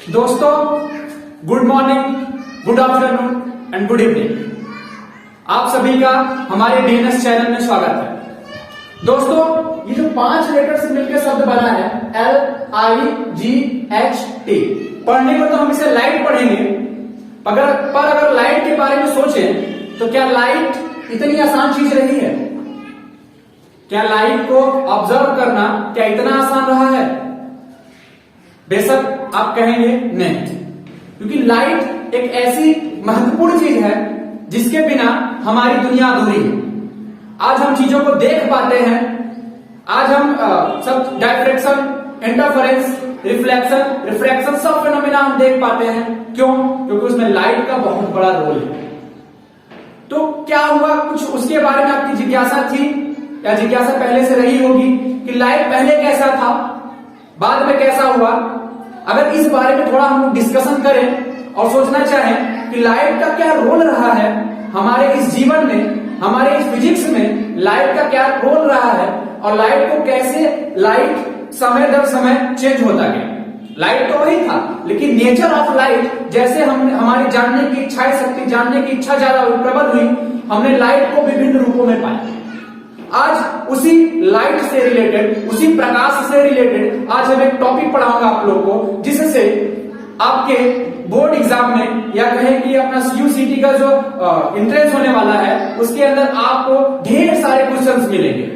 दोस्तों, good morning, good afternoon and good evening. आप सभी का हमारे डीएनएस चैनल में स्वागत है। दोस्तों, ये जो 5 लेटर से मिलकर शब्द बना है LIGHT, पढ़ने को तो हम इसे लाइट पढ़ेंगे, पर अगर लाइट के बारे में सोचें तो क्या लाइट इतनी आसान चीज रही है? क्या लाइट को ऑब्जर्व करना क्या इतना आसान रहा है? बेशक आप कहेंगे नहीं, क्योंकि लाइट एक ऐसी महत्वपूर्ण चीज है जिसके बिना हमारी दुनिया अधूरी है। आज हम चीजों को देख पाते हैं, आज हम सब डायफ्रेक्शन, इंटरफेरेंस, रिफ्रैक्शन सब फिनोमेना हम देख पाते हैं। क्यों? क्योंकि उसमें लाइट का बहुत बड़ा रोल है। तो क्या हुआ, कुछ उसके बारे में आपकी जिज्ञासा थी या जिज्ञासा पहले से रही होगी कि लाइट पहले कैसा था, बाद में कैसा हुआ। अगर इस बारे में थोड़ा हम डिस्कशन करें और सोचना चाहें कि लाइट का क्या रोल रहा है हमारे इस जीवन में, हमारे इस फिजिक्स में लाइट का क्या रोल रहा है और लाइट को कैसे लाइट समय दर समय चेंज होता गया। लाइट तो वही था, लेकिन नेचर ऑफ लाइट जैसे हमारी जानने की इच्छा शक्ति, जानने की इच्छा ज्यादा प्रबल हुई, हमने लाइट को विभिन्न रूपों में पाया। आज उसी लाइट से रिलेटेड, उसी प्रकाश से रिलेटेड आज हम एक टॉपिक पढ़ाऊंगा आप लोग को, जिससे आपके बोर्ड एग्जाम में या कहें कि अपना यूसीटी का जो एंट्रेंस होने वाला है उसके अंदर आपको ढेर सारे क्वेश्चंस मिलेंगे।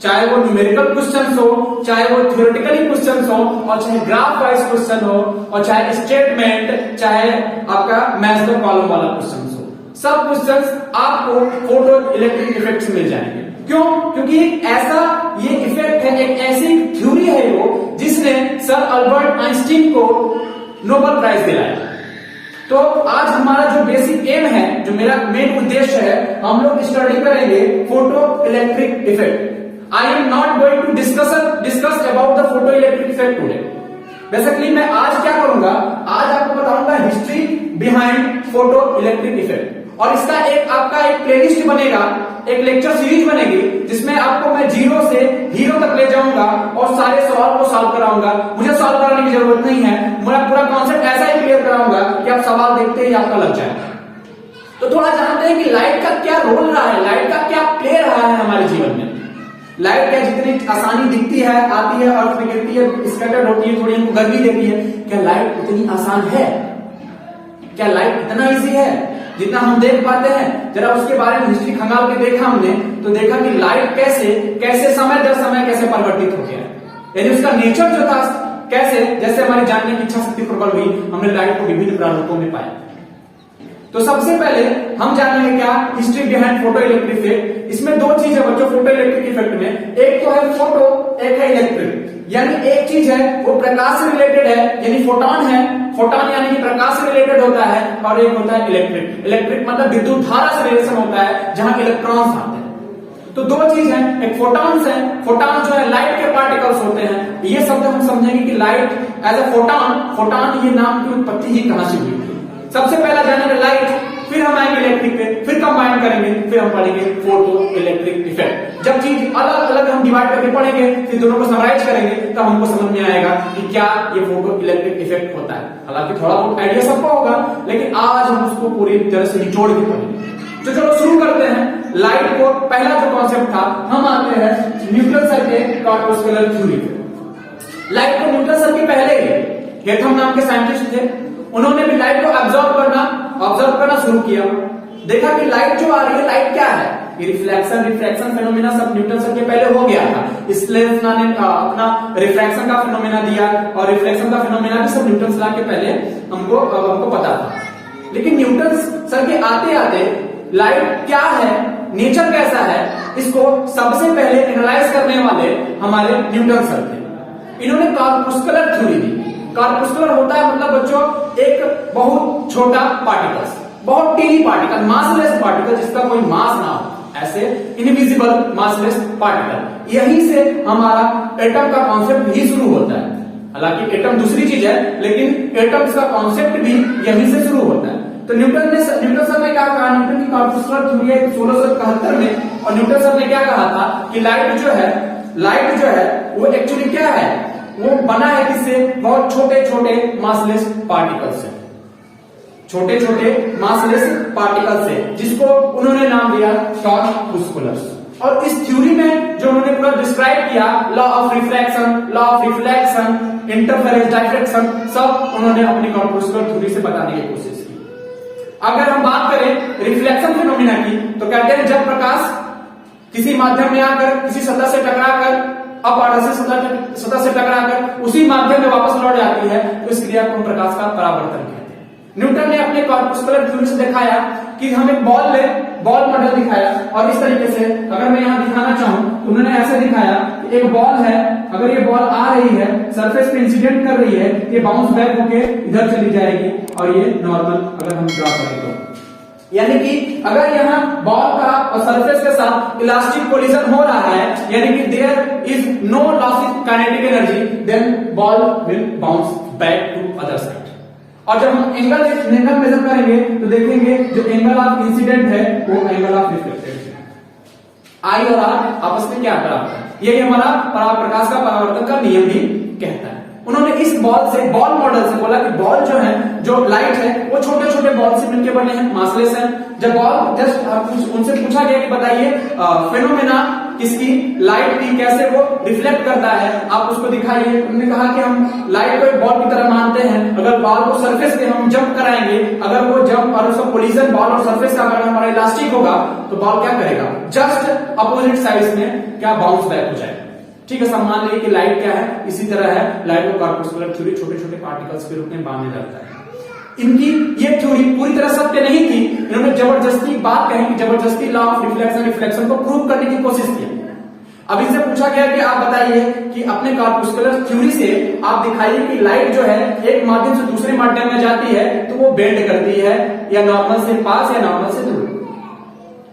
चाहे वो न्यूमेरिकल क्वेश्चंस हो, चाहे वो थ्योरेटिकली क्वेश्चंस हो, और चाहे ग्राफ वाइज क्वेश्चन हो, और चाहे स्टेटमेंट, चाहे आपका मैथ्स का कॉलम वाला क्वेश्चंस हो, सब क्वेश्चंस आपको फोटो इलेक्ट्रिक इफेक्ट से मिल जाएंगे। क्यों? क्योंकि एक ऐसा ये इफेक्ट है, एक ऐसी थ्योरी है वो जिसने सर अल्बर्ट आइंस्टीन को नोबेल प्राइज दिलाया। तो आज हमारा जो बेसिक एम है, जो मेरा मेन उद्देश्य है, हम लोग स्टडी करेंगे photoelectric effect. I am not going to discuss about the photoelectric effect today. Basically मैं आज क्या करूंगा, आज आपको बताऊंगा history behind photoelectric effect, और इसका आपका एक प्लेलिस्ट बनेगा, एक लेक्चर सीरीज बनेगी जिसमें आपको मैं जीरो से हीरो तक ले जाऊंगा और सारे सवाल को सॉल्व कराऊंगा। मुझे सॉल्व कराने की जरूरत नहीं है, मेरा पूरा कॉन्सेप्ट ऐसा ही क्लियर कराऊंगा कि आप सवाल देखते ही आपका लग जाए। तो थोड़ा जानते हैं कि लाइट का क्या रोल रहा है, लाइट का क्या प्ले रहा है हमारे जीवन में। लाइट क्या जितनी आसानी दिखती है, आती है, अर्थ में गिरती है, स्कैटर्ड होती है, थोड़ी हमको गर्मी देती है, क्या लाइट इतनी आसान है? क्या लाइट इतना इजी है जितना हम देख पाते हैं? जरा उसके बारे में हिस्ट्री खंगाल के देखा हमने, तो देखा कि लाइट कैसे समय दर समय कैसे परिवर्तित हो गया, यानी उसका नेचर जो था कैसे, जैसे हमारी जानने की इच्छा शक्ति प्रबल हुई, हमने लाइट को विभिन्न प्रारूपों में पाया। तो सबसे पहले हम जानेंगे क्या history behind photoelectric effect. इसमें दो चीज है बच्चों फोटो इलेक्ट्रिक इफेक्ट में, एक तो है फोटो, एक है इलेक्ट्रिक। यानी एक चीज है वो प्रकाश से रिलेटेड है, यानी फोटोन है, फोटोन यानी कि प्रकाश से रिलेटेड होता है, और एक होता है इलेक्ट्रिक। इलेक्ट्रिक मतलब विद्युत धारा से रिलेशन होता है, जहां इलेक्ट्रॉन्स आते हैं। तो दो चीज है, एक फोटॉन्स है, फोटॉन जो है लाइट के पार्टिकल्स होते हैं। ये शब्द हम समझेंगे कि लाइट एज ए फोटॉन, ये नाम की उत्पत्ति ही कहां से हुई थी। सबसे पहला जानेंगे लाइट, फिर हम आएंगे इलेक्ट्रिक पे, फिर कंबाइन करेंगे, फिर हम पढ़ेंगे फोटो इलेक्ट्रिक इफेक्ट। जब चीज अलग अलग हम डिवाइड करके पढ़ेंगे, फिर दोनों को समराइज करेंगे, तब हमको समझ में आएगा कि क्या ये फोटो इलेक्ट्रिक इफेक्ट होता है। हालांकि थोड़ा बहुत आइडिया सबको होगा, लेकिन आज हम उसको पूरी तरह से निचोड़ के पढ़ेंगे। तो चलो शुरू करते हैं। लाइट को पहला जो कॉन्सेप्ट था, हम आते हैं न्यूटन सर के कॉर्पस्कुलर थ्योरी पे। लाइट को न्यूटन सर के पहले हेथम नाम के साइंटिस्ट थे, उन्होंने भी लाइट को ऑब्जर्व करना शुरू किया। देखा कि लाइट जो आ रही है, लाइट क्या है, ये रिफ्रैक्शन फिनोमेना सब न्यूटन सर के पहले हो गया था। इसलिए उन्होंने अपना रिफ्रैक्शन का फिनोमेना दिया, और रिफ्लेक्शन का फिनोमेना भी सब न्यूटन सर के पहले हमको पता था। लेकिन न्यूटन सर के आते आते लाइट क्या है, नेचर कैसा है, इसको सबसे पहले एनालाइज करने वाले हमारे न्यूटन सर थे। इन्होंने कॉर्पस्कुलर थ्योरी दी। कॉर्पस्कुलर होता है मतलब बच्चों एक बहुत छोटा पार्टिकल्स, बहुत टीनी पार्टिकल, मासलेस पार्टिकल, जिसका कोई मास ना हो, ऐसे इनविजिबल मासलेस पार्टिकल। यहीं से हमारा एटम का कॉन्सेप्ट ही शुरू होता है। हालांकि एटम दूसरी चीज है, लेकिन एटम का कॉन्सेप्ट भी यहीं से शुरू होता है। तो न्यूटन सर ने क्या कहा, न्यूटन की कॉर्पस्कुलर थ्योरी है 1671 में, और न्यूटन सर ने क्या कहा था कि लाइट जो है वो एक्चुअली क्या है, वो बना है किससे? बहुत छोटे छोटे मासलेस पार्टिकल से, छोटे छोटे मासलेस पार्टिकल से, जिसको उन्होंने नाम दिया कॉर्पुस्कुलर्स। और इस थ्योरी में जो उन्होंने पूरा डिस्क्राइब किया, law of reflection, interference, diffraction, सब उन्होंने अपनी कॉर्पुस्कुलर थ्योरी से बताने की कोशिश की। अगर हम बात करें रिफ्लेक्शन फिनोमिना की, तो कहते हैं जब प्रकाश किसी माध्यम में आकर किसी सतह से टकराकर अपारदर्शी सतह से टकराकर उसी माध्यम में वापस लौट जाती है, तो इस क्रिया को हम प्रकाश का परावर्तन कहते हैं। न्यूटन ने अपने कॉर्पुस्कुलर थ्योरी से दिखाया कि हम एक बॉल मॉडल दिखाया, और इस तरीके से अगर मैं यहां दिखाना चाहूं तो उन्होंने ऐसे दिखाया कि एक बॉल है, अगर ये बॉल आ रही है, सरफेस पे इंसिडेंट कर रही है, ये बाउंस बैक होके इधर चली जाएगी, और ये नॉर्मल अगर हम ड्रॉ करें तो, यानी कि अगर यहाँ बॉल का और सरफेस के साथ इलास्टिक कोलिजन हो रहा है, यानी कि there is no loss in kinetic energy, then ball will bounce back to other side. और जब हम एंगल मेजर करेंगे तो देखेंगे जो एंगल ऑफ इंसिडेंट है वो एंगल ऑफ रिफ्लेक्टेड है। आई और आर आपस में क्या बराबर है, यही हमारा प्रकाश का परावर्तन का नियम भी कहता है। उन्होंने इस बॉल मॉडल से बोला कि बॉल जो है, जो लाइट है, वो छोटे छोटे बॉल से मिलकर बने हैं, मासलेस हैं। जब बॉल जस्ट उनसे पूछा गया कि बताइए फेनोमेना किसकी, लाइट की, कैसे वो रिफ्लेक्ट करता है, आप उसको दिखाइए। उन्होंने कहा कि हम लाइट को एक बॉल की तरह मानते हैं, अगर बॉल को सरफेस पे हम जंप कराएंगे, अगर वो जंप और उसका कोलिजन बॉल और सरफेस का अगर हमारा इलास्टिक होगा तो बॉल क्या करेगा, जस्ट अपोजिट साइड्स में क्या बाउंस बैक हो जाएगा। ठीक है, सब मान लीजिए कि लाइट क्या है, इसी तरह है, लाइट को कॉर्पुस्कुलर थ्योरी छोटे छोटे पार्टिकल्स के रूप में माना जाता है। इनकी ये थ्योरी पूरी तरह सत्य नहीं थी, इन्होंने जबरदस्ती बात कही कि जबरदस्ती लॉ ऑफ रिफ्लेक्शन को प्रूव करने की कोशिश की। अब इनसे पूछा गया कि आप बताइए कि अपने कॉर्पुस्कुलर थ्योरी से आप दिखाइए कि लाइट जो है एक माध्यम से दूसरे माध्यम में जाती है तो वो बेंड करती है, या नॉर्मल से पास या नॉर्मल से दूर।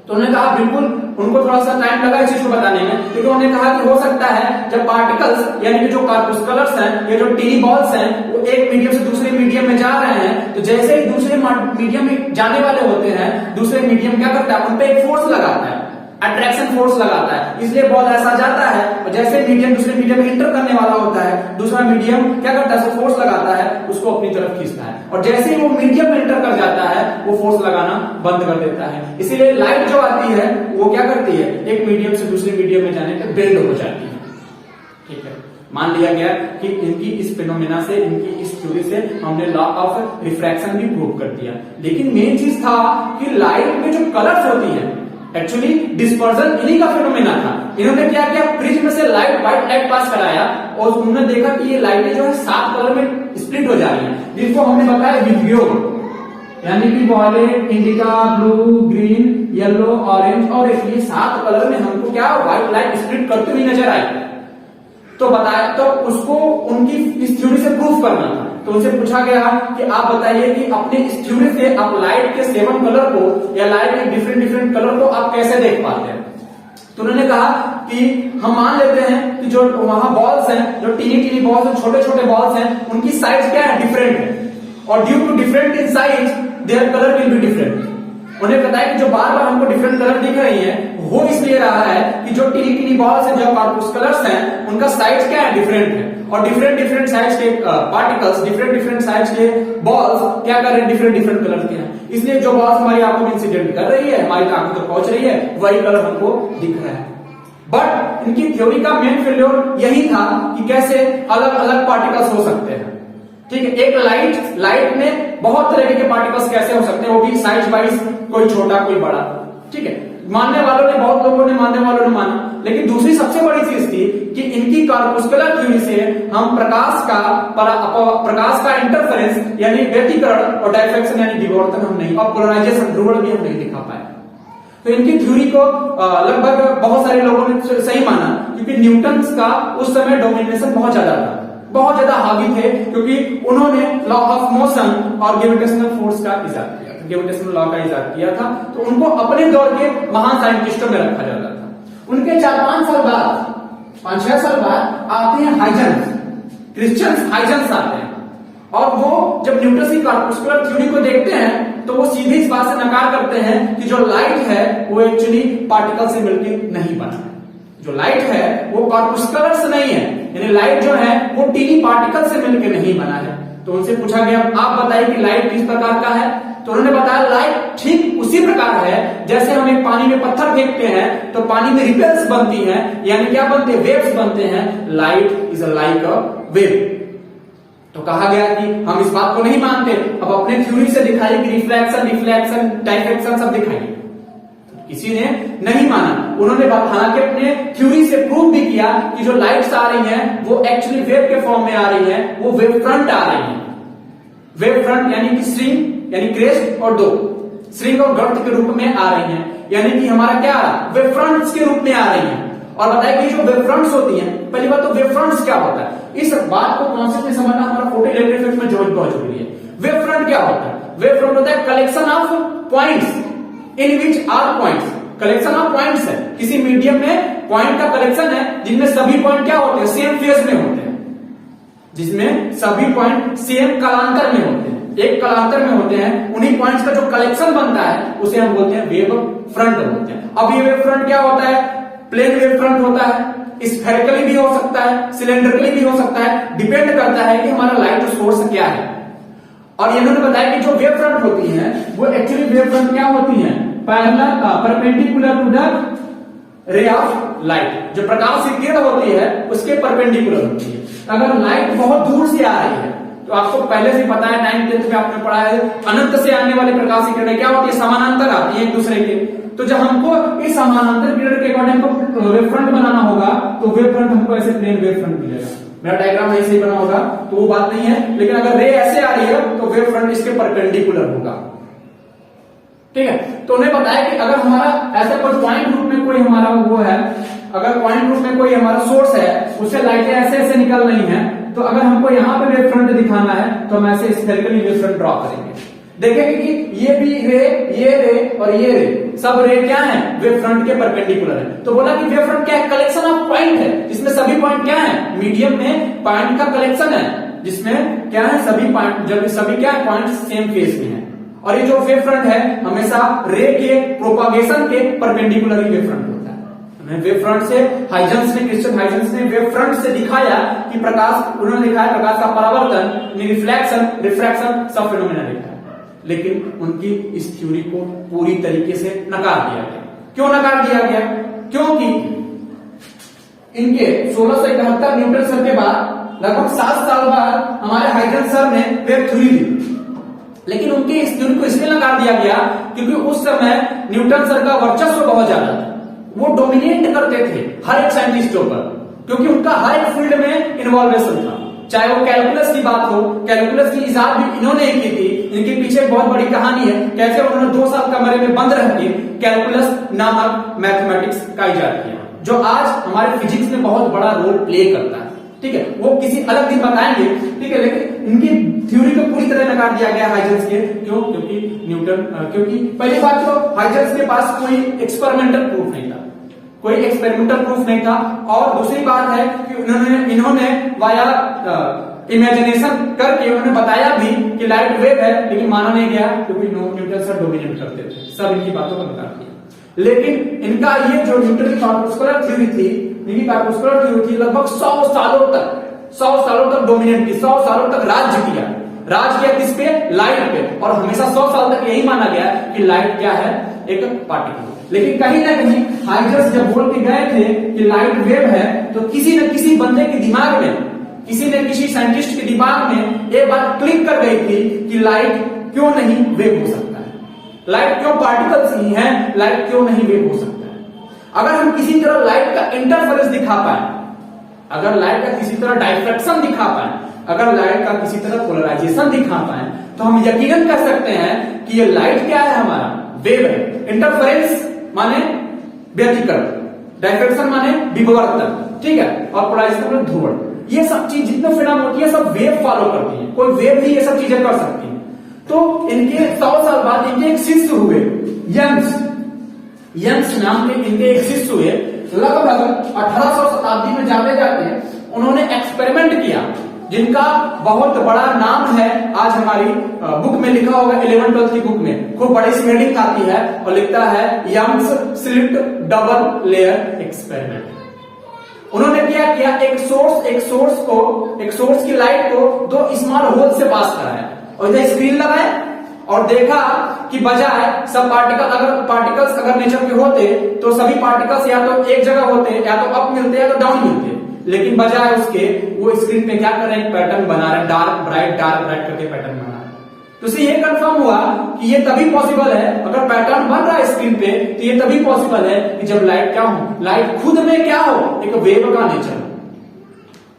तो उन्होंने कहा बिल्कुल, उनको थोड़ा सा टाइम लगा इस चीज को बताने में, क्योंकि उन्होंने कहा कि हो सकता है जब पार्टिकल्स यानी कि जो कॉर्पुस्कुलर्स हैं, ये जो टीनी बॉल्स हैं, वो एक मीडियम से दूसरे मीडियम में जा रहे हैं, तो जैसे ही दूसरे मीडियम में जाने वाले होते हैं, दूसरे मीडियम क्या करता है, उन पे एक फोर्स लगाता है, अट्रैक्शन फोर्स लगाता है, इसलिए बॉल ऐसा जाता है। और जैसे मीडियम दूसरे मीडियम में इंटर करने वाला होता है, दूसरा मीडियम क्या करता है, फोर्स लगाता है, उसको अपनी तरफ खींचता है, और जैसे ही वो मीडियम में इंटर कर जाता है वो फोर्स लगाना बंद कर देता है। इसीलिए लाइट जो आती है वो क्या करती है, एक मीडियम से दूसरे मीडियम में जाने पर बेंड हो जाती है। ठीक है, मान लिया गया कि इनकी इस फिनोमेना से, इनकी इस थ्योरी से हमने लॉ ऑफ रिफ्रैक्शन भी प्रूव कर दिया। लेकिन मेन चीज था कि लाइट में जो कलर्स होती है, एक्चुअली डिस्पर्जन इन्हीं का फिनोमेना था। इन्होंने क्या किया, प्रिज्म में से व्हाइट लाइट पास कराया, और उन्होंने देखा कि ये लाइटें जो है 7 कलर में स्प्लिट हो जा रही हैं, जिसको हमने बताया विबग्योर, यानी कि violet, indigo, blue, green, yellow, orange, और ये 7 कलर में हमको क्या व्हाइट लाइट स्प्लिट करती हुई नजर आई। तो बताया, तो उसको उनकी इस थ्योरी से प्रूफ करना था। तो उनसे पूछा गया कि आप बताइए कि अपने इस थ्योरी से आप लाइट के 7 कलर को या लाइट के डिफरेंट कलर को आप कैसे देख पाते हैं। तो उन्होंने कहा कि हम मान लेते हैं कि जो वहां बॉल्स हैं, जो टीनी बॉल्स हैं, छोटे छोटे बॉल्स हैं, उनकी साइज क्या है, डिफरेंट है, और due to different in size their colour will be different. उन्हें बताया कि जो बार बार हमको डिफरेंट कलर दिख रही है वो इसलिए रहा है कि जो टीनी बॉल्स हैं, जो कॉर्पुस्कुलर्स हैं, उनका साइज क्या है, डिफरेंट है, और डिफरेंट साइज के पार्टिकल्स, डिफरेंट साइज के बॉल्स क्या कर रहे हैं, डिफरेंट कलर के हैं। इसलिए जो बॉल्स हमारी आंखों में इंसिडेंट कर रही है, हमारी आंखों तक पहुंच रही है, वही कलर हमको दिख रहा है। बट इनकी थ्योरी का मेन फेल्योर यही था कि कैसे अलग अलग पार्टिकल्स हो सकते हैं। ठीक है, एक लाइट में बहुत तरह के पार्टिकल्स कैसे हो सकते हैं, वो भी साइज वाइज, कोई छोटा कोई बड़ा। ठीक है, मानने वालों ने, बहुत लोगों ने, मानने वालों ने माना। लेकिन दूसरी सबसे बड़ी चीज थी कि इनकी कॉर्पुस्कुलर थ्योरी से हम प्रकाश का इंटरफेरेंस यानी व्यतिकरण और डायफ्रैक्शन यानी विवर्तन हम नहीं, और पोलराइजेशन ध्रुवण भी हम नहीं दिखा पाए। तो इनकी थ्योरी को लगभग बहुत सारे लोगों ने सही माना, क्योंकि न्यूटन का उस समय डोमिनेशन बहुत ज्यादा था, बहुत ज्यादा हावी थे, क्योंकि उन्होंने लॉ ऑफ मोशन और ग्रेविटेशनल फोर्स का इजाद किया था, ग्रेविटेशनल लॉ का इजाद किया था। तो उनको अपने दौर के महान साइंटिस्टों में रखा जाता था। उनके 4-5 साल बाद, 5-6 साल बाद आते हैं हाइजेंस, क्रिश्चियन हाइजेंस आते हैं, और वो जब न्यूटन की कॉर्पुस्कुलर थ्योरी को देखते हैं तो वो सीधे इस बात से नकार करते हैं कि जो लाइट है वो एक्चुअली पार्टिकल से मिलकर नहीं बना है। जो लाइट है वो कॉर्पुस्कुलर से नहीं है, यानी लाइट जो है वो टीनी पार्टिकल से मिलकर नहीं बना है। तो उनसे पूछा गया आप बताइए कि लाइट किस प्रकार का है, तो उन्होंने बताया लाइट ठीक उसी प्रकार है जैसे हम एक पानी में पत्थर फेंकते हैं तो पानी में रिपल्स बनती हैं, यानी क्या बनते हैं, वेव्स बनते हैं। Light is like a wave. तो कहा गया कि हम इस बात को नहीं मानते, अब अपने थ्योरी से दिखाइए कि रिफ्लेक्शन, रिफ्लेक्शन, डायफ्रेक्शन सब दिखाइए। किसी ने नहीं माना। उन्होंने हालांकि अपने थ्योरी से प्रूव भी किया कि जो लाइट्स आ रही हैं वो एक्चुअली वेव के फॉर्म में आ रही हैं, वो वेव फ्रंट आ रही हैं। वेव फ्रंट यानी कि स्ट्रिंग यानी क्रेस्ट और दो स्ट्रिंग और गर्त के रूप में आ रही हैं, यानी कि हमारा क्या आ रहा, वेव फ्रंट्स के रूप में आ रही हैं। और बताइए कि जो वेव फ्रंट्स होती हैं, पहली बात तो वेव फ्रंट्स क्या होता है, इस बात को कॉन्सेप्ट में समझना हमारा फोटोइलेक्ट्रिक इफेक्ट में बहुत जरूरी है। वेव फ्रंट क्या होता है, वेव फ्रंट होता है collection of points in which are points, collection of points है, किसी मीडियम में पॉइंट का कलेक्शन है जिनमें सभी पॉइंट क्या होते हैं, सेम फेज में होते हैं, जिसमें सभी पॉइंट सेम कालांतर में होते हैं, एक कालांतर में होते हैं। उन्हीं पॉइंट्स का जो कलेक्शन बनता है उसे हम बोलते हैं वेव फ्रंट बोलते हैं। अब ये वेव फ्रंट क्या होता है, प्लेन वेव फ्रंट होता है, स्फेरिकली भी हो सकता है, सिलेंड्रिकली भी हो सकता है, डिपेंड करता है कि हमारा लाइट सोर्स क्या है। और इन्होंने बताया कि जो वेव फ्रंट होती हैं वो एक्चुअली वेव फ्रंट क्या होती हैं, parallel perpendicular to the ray of light, जो प्रकाश की किरण होती है उसके परपेंडिकुलर होती है। अगर लाइट बहुत दूर से आ रही है तो आपको पहले से पता है, 9th 10th में आपने पढ़ा है, अनंत से आने वाली प्रकाश की किरणें क्या होती है, समानांतर आती है एक दूसरे के। तो जब हमको इस समानांतर किरण के अकॉर्डिंग हमको वेव फ्रंट बनाना होगा तो वेव फ्रंट हमको ऐसे प्लेन वेव फ्रंट मिलेगा। मेरा डायग्राम ऐसे ही बना होगा तो वो बात नहीं है, लेकिन अगर रे ऐसे आ रही है तो वेव फ्रंट इसके परपेंडिकुलर होगा। ठीक है, तो उन्हें बताया कि अगर हमारा ऐसा कोई पॉइंट ग्रुप में कोई हमारा वो है, अगर पॉइंट ग्रुप में कोई हमारा सोर्स है, उससे लाइटें ऐसे ऐसे निकल रही हैं, तो अगर हमको यहाँ पे वेव फ्रंट दिखाना है तो हम ऐसे स्फेरिकली वेव फ्रंट ड्रॉ करेंगे। देखेंगे कि ये भी रे, ये रे और ये रे, सब रे क्या है, वेव फ्रंट के परपेंडिकुलर है। तो बोला कि वेव फ्रंट क्या है, कलेक्शन ऑफ पॉइंट है, जिसमें सभी पॉइंट क्या है, मीडियम में पॉइंट का कलेक्शन है, जिसमें क्या है, सभी पॉइंट, जब सभी क्या है, पॉइंट सेम फेज में है। और ये जो वेव फ्रंट है हमेशा रे के प्रोपागेशन के परपेंडिकुलर ही वेव फ्रंट होता है। वेव फ्रंट से हाइजेंस ने, क्रिश्चियन हाइजेंस ने वेव फ्रंट से दिखाया कि प्रकाश, उन्होंने दिखाया प्रकाश का परावर्तन, रिफ्लेक्शन, रिफ्रैक्शन सब फिनोमेना दिखाया। लेकिन उनकी इस थ्योरी को पूरी तरीके से नकार दिया गया। क्यों नकार दिया गया, क्योंकि इनके 1671 न्यूटन सर के बाद लगभग 7 साल बाद हमारे हाइजेंस सर ने वेव थ्योरी दी। लेकिन उनके इस थ्योरी को इसलिए नकार दिया गया क्योंकि उस समय न्यूटन सर का वर्चस्व बहुत ज्यादा था, वो डोमिनेट करते थे हर एक साइंटिस्टों पर, क्योंकि उनका हर एक फील्ड में इन्वॉल्वेशन था। चाहे वो कैलकुलस की बात हो, कैलकुलस की इजाद भी इन्होंने ही की थी। इनके पीछे बहुत बड़ी कहानी है, कैसे उन्होंने 2 साल कमरे में बंद रह के कैलकुलस नामक मैथमेटिक्स का इजाद किया, जो आज हमारे फिजिक्स में बहुत बड़ा रोल प्ले करता है। ठीक है, वो किसी अलग दिन बताएंगे। ठीक है, लेकिन इनकी थ्योरी को पूरी तरह नकार दिया गया हाइजेंस के। क्यों, क्योंकि न्यूटन, क्योंकि पहली बात तो हाइजेंस के पास कोई एक्सपेरिमेंटल प्रूफ नहीं था, कोई एक्सपेरिमेंटल प्रूफ नहीं था। और दूसरी बात है कि इन्होंने वाया इमेजिनेशन करके उन्होंने बताया भी कि लाइट वेव है, लेकिन माना नहीं गया क्योंकि न्यूटन सर डोमिनेट करते थे, सब इनकी बातों को नकार दिया। लेकिन इनका ये जो न्यूटन की कॉर्पस्कुलर थ्योरी थी, इनकी कॉर्पस्कुलर थ्योरी थी, लगभग 100 सालों तक डोमिनेट की, 100 सालों तक राज किया किस पे, लाइट पे। और हमेशा 100 साल तक यही माना गया कि लाइट क्या है, एक पार्टिकल। लेकिन कहीं ना कहीं हाइजेंस जब बोल के गए थे कि लाइट वेव है, तो किसी न किसी बंदे के दिमाग में, किसी न किसी साइंटिस्ट के दिमाग में ये बात क्लिक कर गई थी कि लाइट क्यों नहीं वेव हो सकता है, लाइट क्यों पार्टिकल्स ही है, लाइट क्यों नहीं वेव हो सकता है। अगर हम किसी तरह लाइट का इंटरफेरेंस दिखा पाए, अगर लाइट का किसी तरह डायफ्रैक्शन दिखा पाए, अगर लाइट का किसी तरह पोलराइजेशन दिखा पाए, तो हम यकीनन कह सकते हैं कि ये लाइट क्या है, हमारा वेव है। इंटरफेरेंस माने व्यतिकरण, डायफ्रैक्शन माने विवर्तन, ठीक है, और पोलराइजेशन माने ध्रुवण। ये सब चीज जितने फिनोमेना होती है सब वेव फॉलो करती है, कोई वेव भी ये सब चीजें कर सकती है। तो इनके 100 साल बाद इनके एक शिष्य हुए, यंग्स नाम के इनके एक शिष्य हुए। लगभग 1800 शताब्दी में जाते उन्होंने एक्सपेरिमेंट किया, जिनका बहुत बड़ा नाम है, आज हमारी बुक में लिखा होगा, 11th-12th की बुक में खूब बड़ी स्पेलिंग आती है और लिखता है Young's slit double layer experiment. उन्होंने क्या किया, एक सोर्स की लाइट को दो स्मॉल होल से पास कराया और इधर स्क्रीन लगाए और देखा कि बजाय सब पार्टिकल्स अगर नेचर के होते तो सभी पार्टिकल्स या तो एक जगह होते, या तो अप मिलते या तो डाउन मिलते, लेकिन बजाय उसके वो स्क्रीन पे क्या कर रहे हैं, एक पैटर्न बना रहे हैं, डार्क ब्राइट करके पैटर्न बना रहे हैं। तो इससे ये कंफर्म हुआ कि ये तभी पॉसिबल है, अगर पैटर्न बन रहा है स्क्रीन पे तो ये तभी पॉसिबल है कि जब लाइट क्या हो, लाइट खुद में क्या हो, एक वेव का नेचर हो।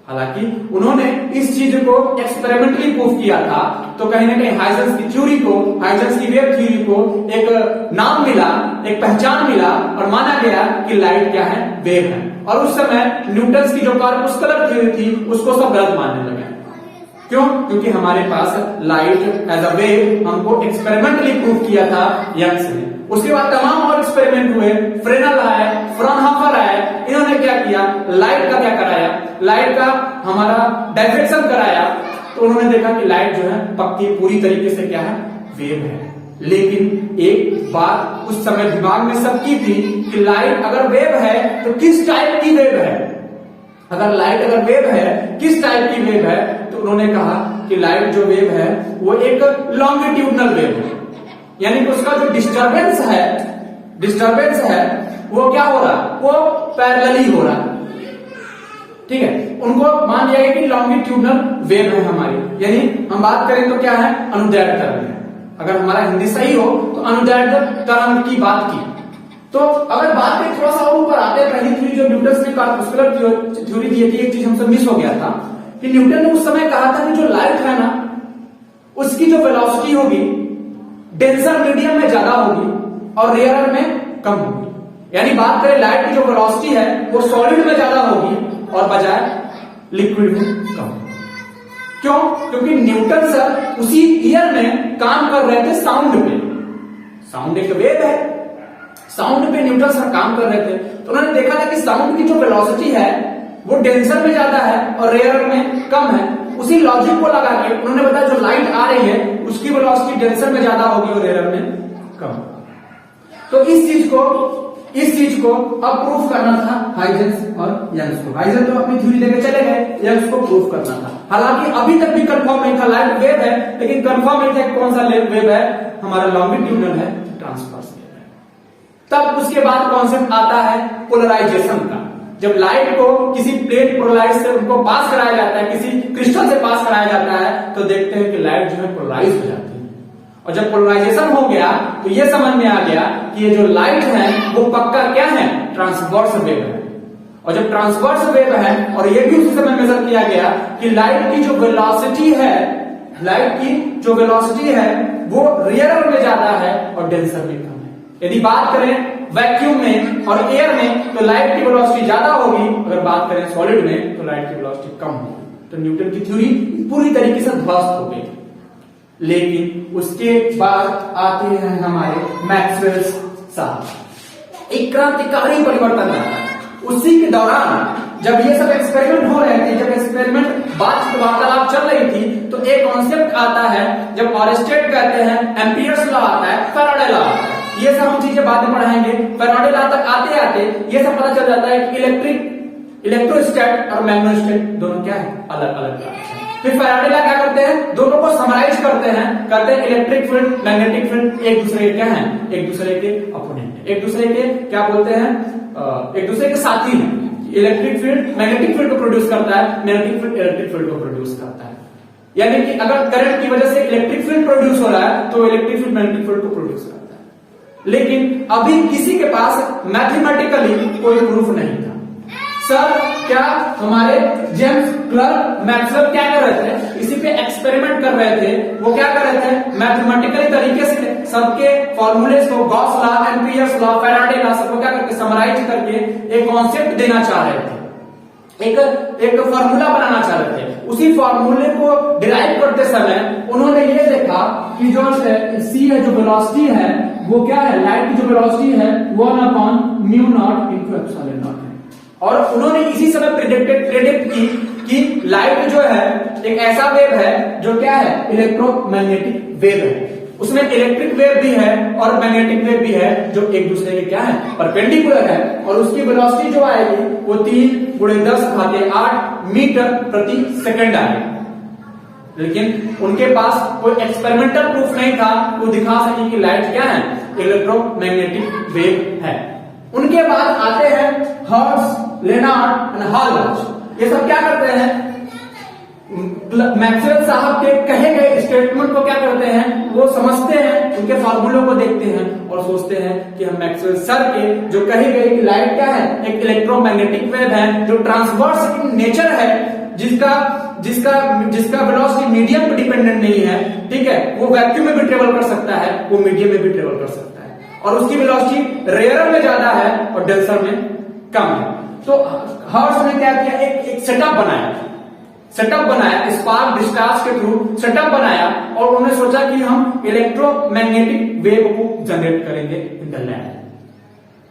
हालांकि उन्होंने इस चीज को एक्सपेरिमेंटली प्रूव किया था, तो कहीं ना कहीं हाइजेंस की थ्योरी को, हाइजेंस की वेव थ्योरी को एक नाम मिला, एक पहचान मिला और माना गया कि लाइट क्या है, वेव है। और उस समय न्यूटन की जो कॉर्पुस्कुलर थ्योरी थी उसको सब गलत मानने लगे। क्यों? क्योंकि हमारे पास लाइट एज अ वेव हमको एक्सपेरिमेंटली प्रूव किया था यंग्स ने। उसके बाद तमाम और एक्सपेरिमेंट हुए, फ्रेनल आए, फ्रॉनहोफर आए, इन्होंने क्या किया, लाइट का क्या कराया, लाइट का हमारा डायफ्रेक्शन कराया, तो उन्होंने देखा कि लाइट जो है पक्की पूरी तरीके से क्या है, वेव है। लेकिन एक बात उस समय दिमाग में सबकी थी कि लाइट अगर वेव है तो किस टाइप की वेव है, अगर लाइट अगर वेव है किस टाइप की वेव है, तो उन्होंने कहा कि लाइट जो वेव है वो एक लॉन्गिट्यूडनल वेव है, यानी कि उसका जो डिस्टरबेंस है वो क्या हो रहा, वो पैरेलली हो रहा। ठीक है, उनको मान लिया गया कि लॉन्गिट्यूडनल वेव है हमारी, यानी हम बात करें तो क्या है, अनुदैर्ध्य तरंग है। अगर हमारा हिंदी सही हो तो अनुदैर्ध्य तरंग की बात की। तो अगर बात करें थोड़ा सा और ऊपर आते हैं, पहली थ्योरी जो न्यूटन ने कॉर्पुस्कुलर थ्योरी दी थी, एक चीज हमसे मिस हो गया था कि न्यूटन ने उस समय कहा था कि जो लाइट है ना उसकी जो वेलोसिटी होगी डेंसर मीडियम में ज्यादा होगी और रेयरर में कम होगी। यानी बात करें लाइट की जो वेलोसिटी है वो सॉलिड में ज्यादा होगी और बजाय लिक्विड में कम। क्यों? क्योंकि न्यूटन सर उसी ईयर में काम कर रहे थे साउंड पे। साउंड एक वेव है, साउंड पे न्यूटन सर काम कर रहे थे, तो उन्होंने देखा था कि साउंड की जो वेलोसिटी है वो डेंसर में ज्यादा है और रेयरर में कम है। उसी लॉजिक को लगा के उन्होंने बताया जो लाइट आ रही है उसकी वेलोसिटी डेंसर में ज्यादा होगी और रेयरर में कम। तो इस चीज को अब प्रूफ करना था हाइजेंस और यंग्स को। हाइजेंस तो अपनी थ्योरी लेके चले गए, यंग्स को प्रूफ करना था। हालांकि अभी तक भी कंफर्म नहीं था, लाइट वेव है, लेकिन कंफर्म नहीं था कौन सा वेव है, हमारा लॉन्गिट्यूडनल है, ट्रांसवर्स वेव है। तब उसके बाद कॉन्सेप्ट आता है पोलराइजेशन का। जब लाइट को किसी प्लेट पोलराइज से उनको पास कराया जाता है, किसी क्रिस्टल से पास कराया जाता है, तो देखते हैं कि लाइट जो है पोलराइज हो जाती है। और जब पोलराइजेशन हो गया तो ये समझ में आ गया कि ये जो लाइट है वो पक्का क्या है, ट्रांसवर्स वेव है। और जब ट्रांसवर्स वेव है, और ये भी उसी समय मेजर किया गया कि लाइट की जो वेलोसिटी है वो रियल में ज्यादा है और डेंसर में कम है। यदि बात करें वैक्यूम में और एयर में तो लाइट की वेलोसिटी ज्यादा होगी, अगर बात करें सॉलिड में तो लाइट की वेलोसिटी कम होगी। तो न्यूटन की थ्योरी पूरी तरीके से ध्वस्त हो गई। लेकिन उसके बाद आते हैं हमारे मैक्सवेल साहब, एक क्रांतिकारी परिवर्तन आता है। उसी के दौरान जब ये सब एक्सपेरिमेंट हो रहे थे, जब एक्सपेरिमेंट वार्तालाप चल रही थी, तो एक कॉन्सेप्ट आता है, जब ऑरेस्टेड कहते हैं, एम्पियर्स लॉ आता है, फैराडे लॉ आता है। ये सब हम चीजें बाद में पढ़ाएंगे। फैराडे लॉ तक आते आते ये सब पता चल जाता है कि इलेक्ट्रोस्टैट और मैग्नेटोस्टैट दोनों क्या है, अलग अलग है। फिर फैराडे लॉ क्या करते हैं, दोनों को समराइज करते हैं, कहते हैं इलेक्ट्रिक फील्ड, मैग्नेटिक फील्ड एक दूसरे के क्या हैं, एक दूसरे के अपोनेंट, एक दूसरे के क्या बोलते हैं, एक दूसरे के साथी हैं। इलेक्ट्रिक फील्ड मैग्नेटिक फील्ड को प्रोड्यूस करता है, मैग्नेटिक फील्ड इलेक्ट्रिक फील्ड को प्रोड्यूस करता है। यानी कि अगर करंट की वजह से इलेक्ट्रिक फील्ड प्रोड्यूस हो रहा है तो इलेक्ट्रिक फील्ड मैग्नेटिक फील्ड को प्रोड्यूस करता है। लेकिन अभी किसी के पास मैथमेटिकली कोई प्रूफ नहीं था। सर क्या हमारे जेम्स क्लर्क मैक्सवेल क्या कर रहे थे, इसी पे एक्सपेरिमेंट कर रहे थे। वो क्या कर रहे थे, मैथमेटिकली तरीके से सबके फॉर्मूलेस को, Gauss law, Ampere's law, Faraday law, सबको क्या करके समराइज करके एक कॉन्सेप्ट देना चाह रहे थे, एक फार्मूला बनाना चाह रहे थे। उसी फार्मूले को डिराइव करते समय उन्होंने ये देखा कि जो सी है, जो वेलोसिटी है वो क्या है, लाइट की जो वेलोसिटी है 1/μ0 × ε0 है। और उन्होंने इसी समय प्रेडिक्ट की कि लाइट जो है एक ऐसा वेव है जो क्या है, इलेक्ट्रोमैग्नेटिक वेव है। उसमें इलेक्ट्रिक वेव भी है और मैग्नेटिक वेव भी है, जो एक दूसरे के क्या है, परपेंडिकुलर है, और उसकी वेलोसिटी जो आएगी वो 3 × 10⁸ मीटर प्रति सेकंड आएगी। लेकिन उनके पास कोई एक्सपेरिमेंटल प्रूफ नहीं था वो दिखा सके कि लाइट क्या है, इलेक्ट्रोमैग्नेटिक वेव है। उनके बाद आते हैं हर्ट्ज, लेनार्ड एंड हालबर्ग। ये सब क्या करते हैं, मैक्सवेल साहब के कहे गए स्टेटमेंट को क्या करते हैं, वो समझते हैं, उनके फार्मूलों को देखते हैं और सोचते हैं कि हम मैक्सवेल सर के जो कही गई कि लाइट क्या है, एक इलेक्ट्रोमैग्नेटिक वेव है जो ट्रांसवर्स इन नेचर है, जिसका जिसका जिसका वेलोसिटी मीडियम पे डिपेंडेंट नहीं है, ठीक है, वो वैक्यूम में भी ट्रेवल कर सकता है, वो मीडियम में भी ट्रेवल कर सकता है, और उसकी वेलोसिटी रेयर में ज्यादा है और डेंसर में कम है। तो हर्ट्ज ने क्या किया, एक सेटअप बनाया स्पार्क डिस्चार्ज के थ्रू सेटअप बनाया, और उन्होंने सोचा कि हम इलेक्ट्रोमैग्नेटिक वेव को जनरेट करेंगे इन द लैब।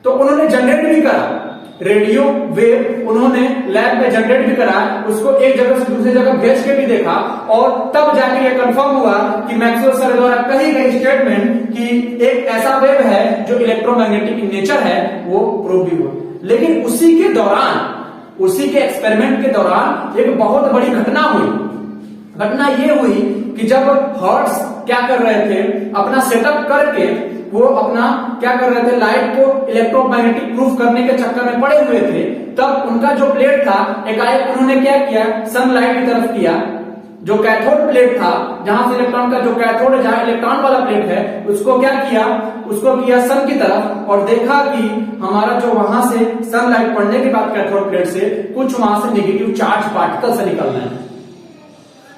तो उन्होंने जनरेट भी करा, रेडियो वेव उन्होंने लैब में जनरेट भी करा, उसको एक जगह से दूसरी जगह भेज के भी देखा, और तब जाके ये कंफर्म हुआ कि मैक्सवेल सर द्वारा कही गई स्टेटमेंट कि एक ऐसा वेव है जो इलेक्ट्रोमैग्नेटिक इन नेचर है, वो प्रूव भी हुआ। लेकिन उसी के दौरान, उसी के एक्सपेरिमेंट के दौरान एक बहुत बड़ी घटना हुई। घटना ये हुई कि जब हर्ट्ज क्या कर रहे थे, अपना सेटअप करके वो अपना क्या कर रहे थे, लाइट को इलेक्ट्रोमैग्नेटिक प्रूफ करने के चक्कर में पड़े हुए थे, तब उनका जो प्लेट था एकाएक उन्होंने क्या किया, सनलाइट की तरफ किया। जो कैथोड प्लेट था, जहां से इलेक्ट्रॉन का जो कैथोड है, जहां इलेक्ट्रॉन वाला प्लेट है, उसको क्या किया, उसको किया सन की तरफ, और देखा कि हमारा जो वहां से सनलाइट पड़ने के बाद कैथोड प्लेट से कुछ वहां से नेगेटिव चार्ज पार्टिकल से निकलना है।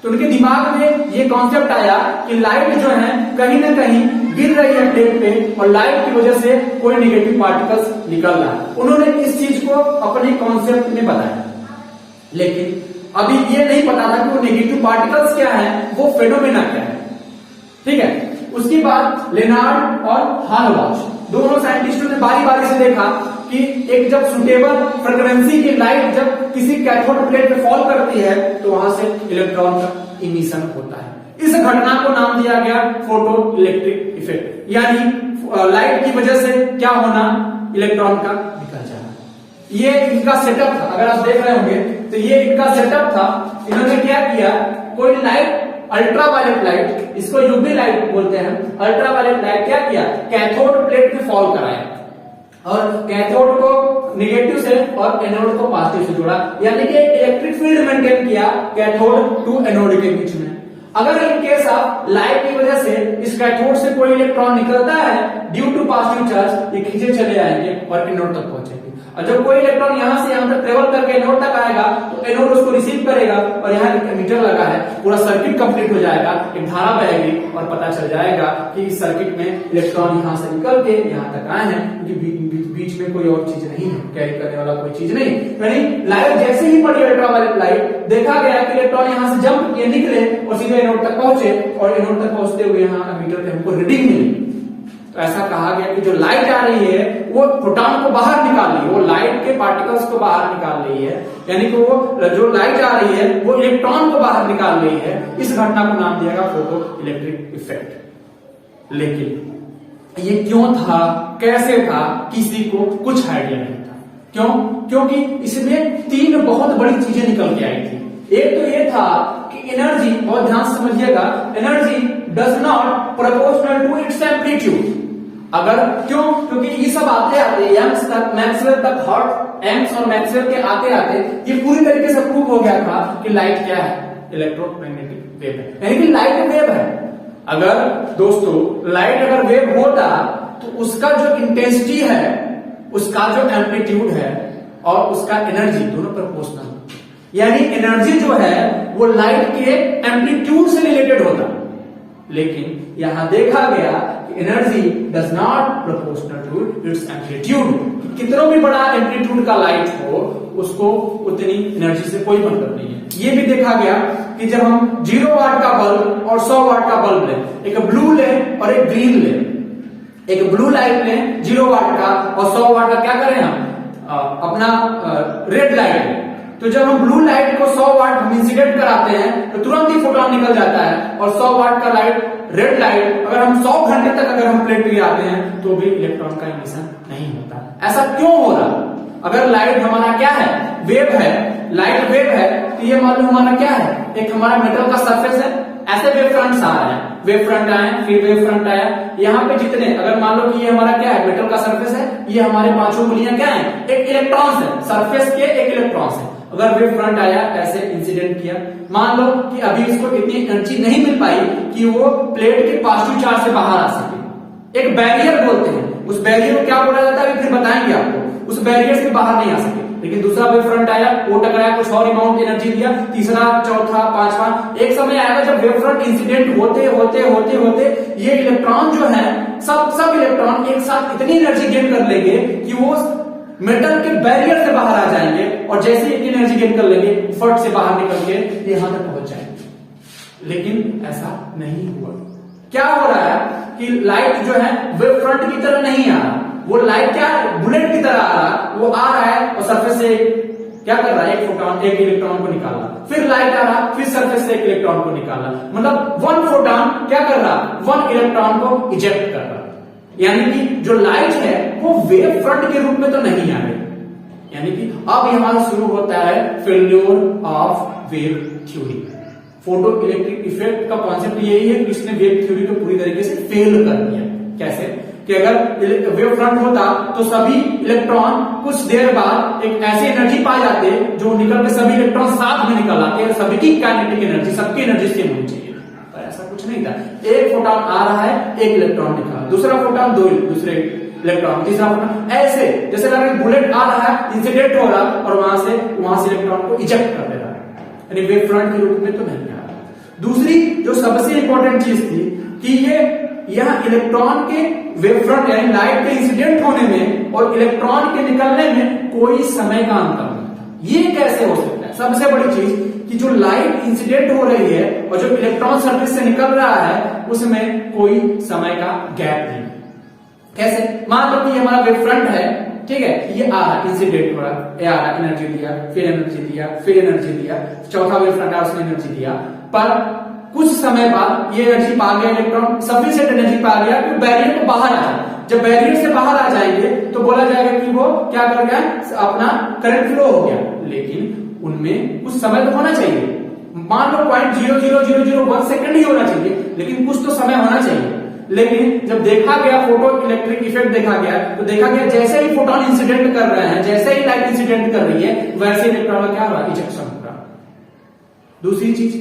तो उनके दिमाग में ये कॉन्सेप्ट आया कि लाइट जो है कहीं ना कहीं गिर रही है प्लेट पे, और लाइट की वजह से कोई नेगेटिव पार्टिकल्स निकल रहा है। उन्होंने इस चीज को अपने कॉन्सेप्ट में बताया, लेकिन अभी ये नहीं पता था कि वो नेगेटिव पार्टिकल्स क्या है, वो फेनोमेना क्या है, ठीक है। उसके बाद लेनार्ड और हालबर्ग दोनों साइंटिस्टों ने बारी बारी से देखा कि एक जब सुटेबल फ्रीक्वेंसी की लाइट जब किसी कैथोड प्लेट पे फॉल करती है तो वहां से इलेक्ट्रॉन का इमिशन होता है। इस घटना को नाम दिया गया फोटो इलेक्ट्रिक इफेक्ट, यानी लाइट की वजह से क्या होना, इलेक्ट्रॉन का निकल जाना। ये इनका सेटअप था, अगर आप देख रहे होंगे तो ये इनका सेटअप था। इन्होंने क्या किया, कोई लाइट अल्ट्रावायलेट लाइट, इसको यूवी लाइट बोलते हैं, अल्ट्रावायलेट लाइट क्या किया, कैथोड प्लेट में फॉल कराया, और कैथोड को निगेटिव से और एनोड को पॉजिटिव से जोड़ा, यानी कि इलेक्ट्रिक फील्ड मेंटेन किया कैथोड टू एनोड के बीच में। अगर इन केस ऑफ लाइट की वजह से इस कैथोड से कोई इलेक्ट्रॉन निकलता है ड्यू टू पॉजिटिव चार्ज, ये खींचे चले आएंगे और एनोड तक पहुंचेंगे, और जब कोई इलेक्ट्रॉन यहां से यहां तक ट्रेवल करके एनोड तक आएगा तो एनोड उसको रिसीव करेगा, और यहाँ एक एमीटर लगा है, पूरा सर्किट कंप्लीट हो जाएगा, एक धारा बहेगी और पता चल जाएगा कि इस सर्किट में इलेक्ट्रॉन यहां से निकल के यहां तक आए हैं, क्योंकि बीच में कोई और चीज नहीं है, कैरी करने वाला कोई चीज नहीं। यानी लाइट जैसे ही पड़ी अल्ट्रावायलेट लाइट, देखा गया कि इलेक्ट्रॉन यहां से जंप किए, निकले और सीधे एनोड तक पहुंचे, और एनोड तक पहुंचते हुए यहाँ एमीटर पे हमको रीडिंग मिली। तो ऐसा कहा गया कि जो लाइट आ रही है वो फोटॉन को बाहर निकाल रही है, वो लाइट के पार्टिकल्स को बाहर निकाल रही है, यानी कि वो जो लाइट आ रही है वो इलेक्ट्रॉन को बाहर निकाल रही है। इस घटना को नाम दिया गया फोटो इलेक्ट्रिक इफेक्ट। लेकिन ये क्यों था, कैसे था, किसी को कुछ आइडिया नहीं था। क्यों? क्योंकि इसमें 3 बहुत बड़ी चीजें निकल के आई थी। एक तो ये था कि एनर्जी, बहुत ध्यान से समझिएगा, energy does not proportional to its amplitude. अगर क्यों? क्योंकि ये सब आते आते यंग्स तक, मैक्सवेल तक, हर्ट्ज, यंग्स और मैक्सवेल के आते आते ये पूरी तरीके से प्रूव हो गया था कि लाइट क्या है, इलेक्ट्रोमैग्नेटिक वेव है, यानी कि लाइट वेव है। अगर दोस्तों लाइट अगर वेव होता तो उसका जो इंटेंसिटी है, उसका जो एम्पलीट्यूड है और उसका एनर्जी दोनों प्रोपोर्शनल, यानी एनर्जी जो है वो लाइट के एम्पलीट्यूड से रिलेटेड होता। लेकिन यहां देखा गया कि energy does not proportional to its amplitude. कितना भी बड़ा एम्पलीट्यूड का लाइट हो उसको उतनी एनर्जी से कोई मतलब नहीं है। ये भी देखा गया कि जब हम 0 वाट का बल्ब और 100 वाट का बल्ब लें, एक ब्लू लें और एक ग्रीन लें, एक ब्लू लाइट लें 0 वाट का और 100 वाट का क्या करें हम अपना रेड लाइट लें, तो जब हम ब्लू लाइट को 100 वाट हम इंसिडेंट कराते हैं तो तुरंत ही फोटोन निकल जाता है, और 100 वाट का लाइट, रेड लाइट, अगर हम 100 घंटे तक अगर हम प्लेट पे गिराते हैं तो भी इलेक्ट्रॉन का इमिशन नहीं होता। ऐसा क्यों हो रहा? अगर लाइट हमारा क्या है, वेव है, लाइट वेव है, तो ये मान लो हमारा क्या है, एक हमारा मेटल का सरफेस है, ऐसे वेव फ्रंट्स आ रहे हैं, वेव फ्रंट आए, फिर वेव फ्रंट आया, यहाँ पे जितने, अगर मान लो कि ये हमारा क्या है, मेटल का सरफेस है, ये हमारे पांचों गुलियां क्या है, एक इलेक्ट्रॉन्स है, सरफेस के एक इलेक्ट्रॉन्स है। अगर वेव फ्रंट आया, ऐसे इंसिडेंट किया, मान लो कि अभी इसको इतनी एनर्जी नहीं मिल पाई कि वो प्लेट के पॉजिटिव चार्ज से बाहर आ सके, एक बैरियर बोलते हैं, उस बैरियर को क्या बोला जाता है फिर बताएंगे आपको, उस बैरियर से बाहर नहीं आ सके। लेकिन दूसरा वेव फ्रंट आया, वो टकराया, कुछ और अमाउंट एनर्जी दिया, तीसरा, चौथा, पांचवा, एक समय आएगा जब वेव फ्रंट इंसिडेंट होते होते होते होते ये इलेक्ट्रॉन जो है, सब इलेक्ट्रॉन एक साथ इतनी एनर्जी गेन कर लेंगे कि वो मेटल के बैरियर से बाहर आ जाएंगे, और जैसे ही इतनी एनर्जी गेन कर लेंगे फट से बाहर निकल के यहां तक पहुंच जाएंगे। लेकिन ऐसा नहीं हुआ। क्या हो रहा है कि लाइट जो है वेव फ्रंट की तरह नहीं आ रहा, वो लाइट क्या है, बुलेट की तरह आ रहा, वो आ रहा है और सरफेस से क्या कर रहा है, एक फोटोन, एक इलेक्ट्रॉन को निकाला, फिर लाइट आ रहा, फिर सरफेस से एक इलेक्ट्रॉन को निकाला, मतलब वन फोटोन क्या कर रहा, वन इलेक्ट्रॉन को इजेक्ट कर रहा। यानी कि जो लाइट है वो वेव फ्रंट के रूप में तो नहीं आ रही। यानी कि अब यहां शुरू होता है failure of wave theory. Photo electric effect का कॉन्सेप्ट यही है कि इसने वेव थ्योरी को पूरी तरीके से फेल कर दिया। कैसे कि अगर वेव फ्रंट होता तो सभी इलेक्ट्रॉन कुछ देर बाद एक ऐसी एनर्जी पा जाते जो निकल के सभी इलेक्ट्रॉन साथ में निकल आते, सभी की काइनेटिक एनर्जी, सबकी एनर्जी सेम होनी चाहिए, पर ऐसा कुछ नहीं था। एक फोटोन आ रहा है, एक इलेक्ट्रॉन निकला, दूसरा फोटोन, दो दूसरे इलेक्ट्रॉन, तीसरा फोटोन, ऐसे जैसे लगा बुलेट आ रहा है, इंसिडेंट हो रहा और वहां से इलेक्ट्रॉन को इजेक्ट कर दे रहा है, यानी वेव फ्रंट के रूप में तो नहीं आ रहा। दूसरी जो सबसे इंपॉर्टेंट चीज थी कि ये यह इलेक्ट्रॉन के वेव फ्रंट यानी लाइट के इंसिडेंट होने में और इलेक्ट्रॉन के निकलने में कोई समय का अंतर नहीं था। ये कैसे हो सकता है? सबसे बड़ी चीज कि जो लाइट इंसिडेंट हो रही है और जो इलेक्ट्रॉन सरफेस से निकल रहा है उसमें कोई समय का गैप नहीं। कैसे? मान लो कि हमारा वेव फ्रंट है, ठीक है, ये आ रहा, इंसिडेंट हो रहा, ये आ रहा, एनर्जी दिया, फिर एनर्जी दिया, फिर एनर्जी दिया, चौथा वेव फ्रंट आया, उसने एनर्जी दिया, पर कुछ समय बाद ये एनर्जी पा गया इलेक्ट्रॉन, सफिशिएंट एनर्जी पा गया कि बैरियर को बाहर आ जाए। जब बैरियर से बाहर आ जाएंगे तो बोला जाएगा कि वो क्या कर गया, अपना करंट फ्लो हो गया। लेकिन उनमें कुछ समय तो होना चाहिए, मान लो 0.00001 सेकंड ही होना चाहिए, लेकिन कुछ तो समय होना चाहिए। लेकिन जब देखा गया फोटो इलेक्ट्रिक इफेक्ट देखा गया तो देखा गया जैसे ही फोटोन इंसिडेंट कर रहे हैं, जैसे ही लाइट इंसिडेंट कर रही है, वैसे इलेक्ट्रॉन का क्या हो रहा है, इजेक्शन हो रहा। दूसरी चीज,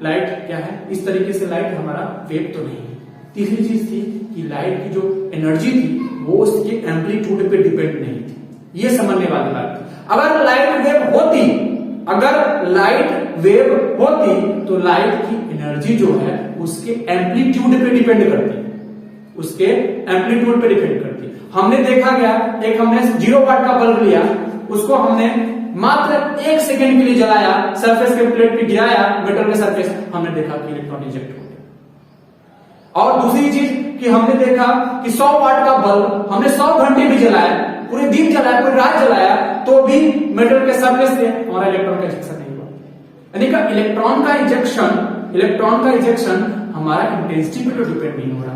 लाइट क्या है, इस तरीके से लाइट हमारा वेव तो नहीं है। तीसरी चीज थी कि लाइट की जो एनर्जी थी वो उसके एम्पलीट्यूड पे डिपेंड नहीं थी। ये समझने वाली बात थी। अगर लाइट वेव होती, अगर लाइट वेव होती तो लाइट की एनर्जी जो है उसके एम्पलीट्यूड पे डिपेंड करती, उसके एम्पलीट्यूड पे डिपेंड करती। हमने देखा गया, एक हमने 0 वाट का बल्ब लिया, उसको हमने मात्र 1 सेकंड के लिए जलाया, सरफेस के प्लेट पे गिराया, मेटल के सरफेस, हमने देखा कि इलेक्ट्रॉन इजेक्ट हो गया। और दूसरी चीज कि हमने देखा कि 100 वाट का बल्ब हमने 100 घंटे भी जलाया, पूरे दिन जलाया, पूरी रात जलाया, तो भी मेटल के सरफेस से हमारा इलेक्ट्रॉन का इजेक्शन नहीं हुआ। यानी कि इलेक्ट्रॉन का इजेक्शन हमारा इंटेंसिटी पे तो डिपेंड नहीं हो रहा,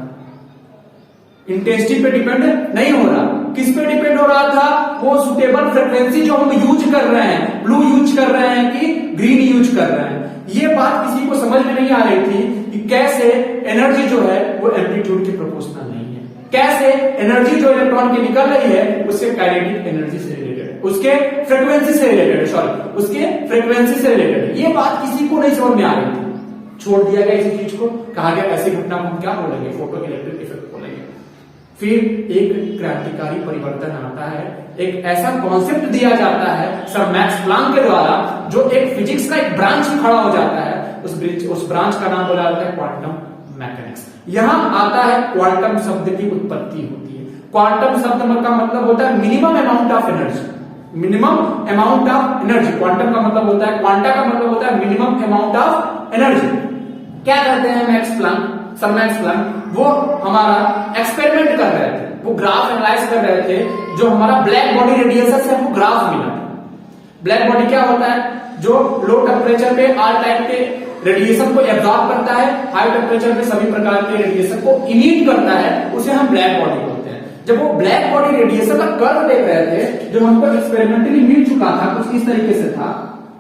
इंटेंसिटी पे डिपेंड नहीं हो रहा। किस पे डिपेंड हो रहा था, वो सुटेबल फ्रिक्वेंसी जो हम यूज कर रहे हैं, ब्लू यूज कर रहे हैं कि ग्रीन यूज कर रहे हैं। ये बात किसी को समझ में नहीं आ रही थी कि कैसे एनर्जी जो है वो एम्पलीट्यूड के प्रोपोर्शनल नहीं है, कैसे एनर्जी जो इलेक्ट्रॉन की निकल रही है उसके काइनेटिक एनर्जी से रिलेटेड है, उसके फ्रिक्वेंसी से रिलेटेड है, सॉरी उसके फ्रिक्वेंसी से रिलेटेड है। ये बात किसी को नहीं समझ में आ रही थी, छोड़ दिया गया इसी चीज को, कहा गया ऐसी घटना को हम क्या बोलेंगे, फोटो इलेक्ट्रिक इफेक्ट बोलेंगे। फिर एक क्रांतिकारी परिवर्तन आता है, एक ऐसा कॉन्सेप्ट दिया जाता है सर मैक्स प्लांक के द्वारा, जो एक फिजिक्स का एक ब्रांच खड़ा हो जाता है। उस ब्रांच का नाम बोला जाता है क्वांटम मैकेनिक्स। यहां आता है क्वांटम शब्द की उत्पत्ति होती है। क्वांटम शब्द का मतलब होता है minimum amount of energy, minimum amount of energy. Quantum का मतलब होता है, क्वांटा का मतलब होता है मिनिमम अमाउंट ऑफ एनर्जी। क्या कहते हैं max Planck, sir max Planck, वो हमारा एक्सपेरिमेंट कर रहे थे, वो ग्राफ एनालाइज कर रहे थे, जो हमारा ब्लैक बॉडी रेडिएशन से हमको ग्राफ मिला। ब्लैक बॉडी क्या होता है? जो लो टेम्परेचर पे ऑल टाइप के रेडिएशन को एब्जॉर्ब करता है, हाई टेम्परेचर पे सभी प्रकार के रेडिएशन को इमिट करता है, उसे हम ब्लैक बॉडी बोलते हैं। जब वो ब्लैक बॉडी रेडिएशन का कर्व देख रहे थे, जो हमको एक्सपेरिमेंटली मिल चुका था, कुछ इस तरीके से था।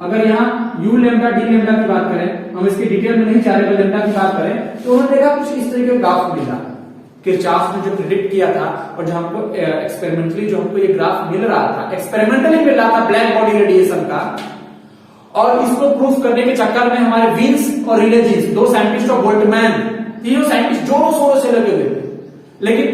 अगर यहाँ यू लेमडा डी लेमडा की बात करें, हम इसकी डिटेल में नहीं चाह रहे, लेमडा की बात करें, तो उन्होंने देखा कुछ इस तरीके का ग्राफ मिला। किरचॉफ ने जो प्रिडिक्ट किया था और जो हमको एक्सपेरिमेंटली जो हमको ये ग्राफ मिल रहा था, एक्सपेरिमेंटली मिल रहा था ब्लैक बॉडी रेडिएशन का, और इसको प्रूफ करने के चक्कर में हमारे विंस और रिले जीन्स, दो साइंटिस्ट और बोल्टमैन, तीनों साइंटिस्ट जोरों शोरों से लगे हुए थे। लेकिन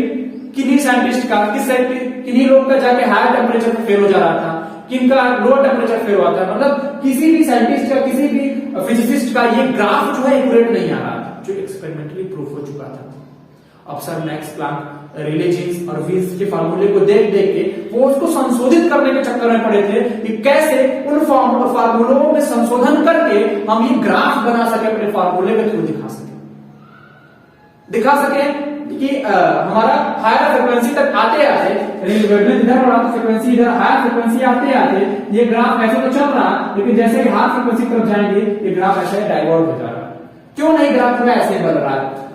किन्हीं साइंटिस्ट का, किन्हीं लोग का जाके हायर टेम्परेचर पे फेल हो जा रहा था, किनका लोअर टेम्परेचर फेल हुआ था। मतलब किसी भी साइंटिस्ट का, किसी भी फिजिसिस्ट का ये ग्राफ जो है एक्यूरेट नहीं आ रहा था, जो एक्सपेरिमेंटली प्रूफ हो चुका था। अब sir Max Planck Rayleigh Jeans और विंस के फार्मूले को देख देख के वो उसको संशोधित करने के चक्कर में पड़े थे कि कैसे उन फार्मूलों में संशोधन करके हम ये ग्राफ बना सके, अपने फार्मूले के थ्रू दिखा सके कि हमारा हायर फ्रिक्वेंसी तक आते आते, इधर हो रहा था फ्रिक्वेंसी, इधर हायर फ्रिक्वेंसी आते आते ये ग्राफ ऐसे तो चल रहा, लेकिन जैसे ही हायर फ्रिक्वेंसी तरफ जाएंगे ये ग्राफ ऐसे डाइवर्ट हो जा रहा है। क्यों नहीं ग्राफ में ऐसे बन रहा है?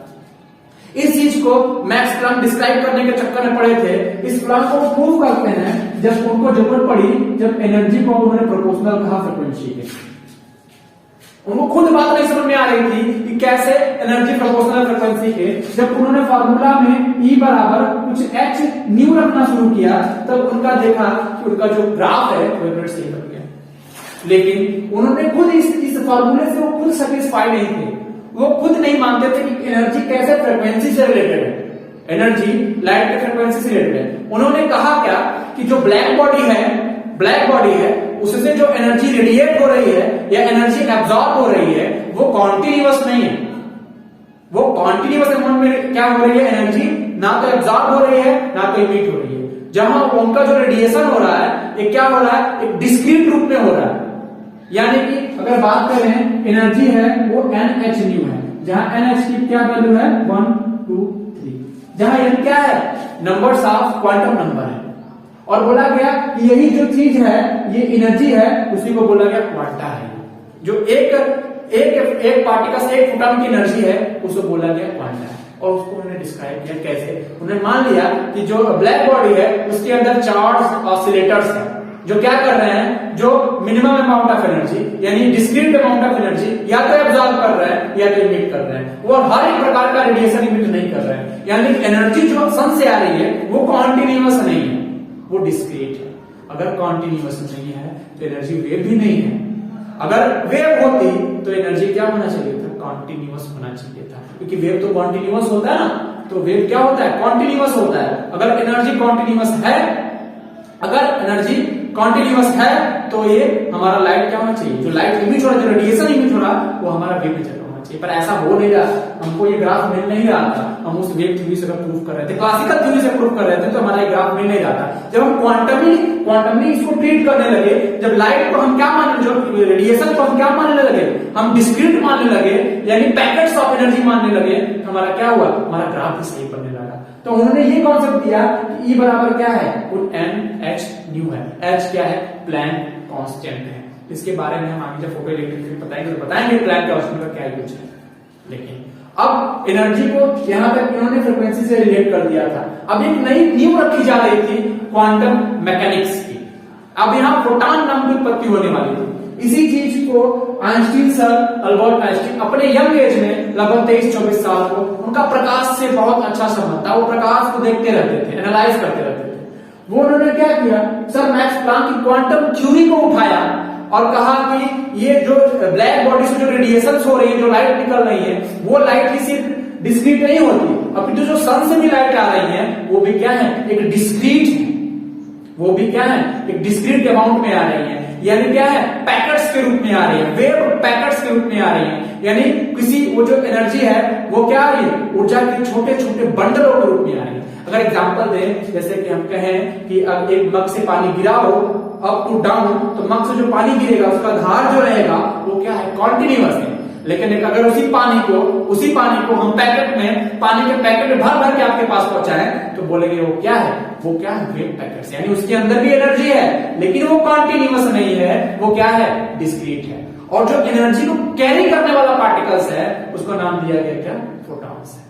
इस चीज को मैक्स प्लैंक डिस्क्राइब करने के चक्कर में पड़े थे। इस प्लैंक को प्रूव करते हैं जब उनको जरूरत पड़ी, जब एनर्जी को उन्होंने प्रोपोर्शनल कहा फ्रिक्वेंसी के। उनको खुद बात नहीं समझ में आ रही थी कि कैसे एनर्जी प्रोपोर्शनल फ्रिक्वेंसी के, जब उन्होंने फार्मूला में E बराबर कुछ h न्यू रखना शुरू किया, तब उनका देखा कि उनका जो ग्राफ है वो एकदम सही बन गया। लेकिन उन्होंने खुद इस फार्मूले से वो खुद सेटिस्फाई नहीं थे। वो खुद नहीं मानते थे कि एनर्जी कैसे फ्रिक्वेंसी से रिलेटेड है, एनर्जी लाइट के फ्रिक्वेंसी से रिलेटेड है। उन्होंने कहा क्या कि जो ब्लैक बॉडी है उससे जो एनर्जी रेडिएट हो रही है या एनर्जी एब्जॉर्ब हो रही है वो कॉन्टिन्यूअस नहीं है। वो कॉन्टिन्यूअस अमाउंट में क्या हो रही है, एनर्जी ना तो एब्जॉर्ब हो रही है ना तो इमिट हो रही है। जहां उनका जो रेडिएशन हो रहा है ये क्या हो रहा है, एक डिस्क्रीट रूप में हो रहा है। यानी कि अगर बात करें एनर्जी है वो NH न्यू है, जहां NH की क्या वैल्यू है 1 2 3, जहां n क्या है, नंबर्स ऑफ क्वांटम नंबर है। और बोला गया कि यही जो चीज है, ये एनर्जी है, उसी को बोला गया क्वांटा है। जो एक पार्टिकल से एक फोटॉन की एनर्जी है उसको बोला गया क्वांटा है। और उसको उन्होंने डिस्क्राइब किया कैसे, उन्होंने मान लिया कि जो ब्लैक बॉडी है उसके अंदर चार्ज ऑसिलेटर्स है जो क्या कर रहे हैं, जो मिनिमम अमाउंट ऑफ एनर्जी यानी डिस्क्रीट अमाउंट ऑफ एनर्जी या तो एब्जॉर्ब कर रहे हैं या तो इमिट कर रहे हैं। वो हर एक प्रकार का रेडिएशन इमिट नहीं कर रहे हैं। यानी एनर्जी जो सन से आ रही है वो कॉन्टिन्यूअस नहीं है, वो डिस्क्रीट है। अगर कॉन्टिन्यूअस नहीं है तो एनर्जी वेव भी नहीं है। अगर वेव होती तो एनर्जी क्या होना चाहिए था, कॉन्टिन्यूअस होना चाहिए था, क्योंकि वेव तो कॉन्टिन्यूअस होता है ना। तो वेव क्या होता है, कॉन्टिन्यूअस होता है। अगर एनर्जी कॉन्टिन्यूअस है, अगर एनर्जी कॉन्टिन्यूअस है तो ये हमारा लाइट क्या होना चाहिए, जो लाइट इमिट हो रहा है, जो रेडिएशन इमिट हो रहा है वो हमारा वेव में चला होना चाहिए। पर ऐसा हो नहीं रहा, हमको ये ग्राफ मिल नहीं रहा था। हम उस वेव थ्योरी से प्रूव कर रहे थे, क्लासिकल थ्योरी से प्रूव कर रहे थे, तो हमारा ये ग्राफ मिल नहीं रहा था। जब हम क्वांटमली इसको ट्रीट करने लगे, जब लाइट को हम क्या मानने, जो रेडिएशन को हम क्या मानने लगे, हम डिस्क्रीट मानने लगे, यानी पैकेट्स ऑफ एनर्जी मानने लगे, तो हमारा क्या हुआ, हमारा ग्राफ भी सही बनने लगा। तो उन्होंने ये कॉन्सेप्ट दिया कि E बराबर क्या है, NH न्यू है। H क्या है, प्लैंक कांस्टेंट है। इसके बारे में हम आगे जब फोटो इलेक्ट्रिक बताएंगे तो बताएंगे प्लैंक कांस्टेंट का क्या यूज है। लेकिन अब एनर्जी को यहां तक इन्होंने फ्रिक्वेंसी से रिलेट कर दिया था। अब एक नई नींव रखी जा रही थी क्वांटम मैकेनिक्स की। अब यहां प्रोटॉन नाम की उत्पत्ति होने वाली थी। इसी चीज को आइंस्टीन सर, अल्बर्ट आइंस्टीन अपने यंग एज में लगभग 23-24 साल को, उनका प्रकाश से बहुत अच्छा संबंध था। वो प्रकाश को देखते रहते थे, एनालाइज करते रहते थे। वो उन्होंने क्या किया, सर मैक्स प्लैंक की क्वांटम थ्योरी को उठाया और कहा कि ये जो ब्लैक बॉडी से जो रेडिएशन हो रही है, जो लाइट निकल रही है, वो लाइट ही सिर्फ डिस्क्रीट नहीं होती, अपितु जो सन से भी लाइट आ रही है वो भी क्या है, एक डिस्क्रीट है। वो भी क्या है, एक डिस्क्रीट अमाउंट में आ रही है। यानी क्या है, पैकेट्स के रूप में आ रही है, वेव पैकेट्स के रूप में आ रही है। यानी किसी वो जो एनर्जी है वो क्या आ रही है, ऊर्जा के छोटे छोटे बंडलों के रूप में आ रही है। अगर एग्जांपल दें, जैसे कि हम कहें कि अब एक मग से पानी गिरा हो अप टू डाउन, तो मग से जो पानी गिरेगा उसका धार जो रहेगा वो क्या है, कॉन्टिन्यूअस है। लेकिन अगर उसी पानी को हम पैकेट में, पानी के पैकेट में भर भर के आपके पास पहुंचाएं तो बोलेंगे वो क्या है वेव पैकेट्स, यानी उसके अंदर भी एनर्जी है लेकिन वो कॉन्टिन्यूअस नहीं है, वो क्या है, डिस्क्रीट है। और जो एनर्जी को कैरी करने वाला पार्टिकल्स है उसको नाम दिया गया क्या, फोटॉन्स है।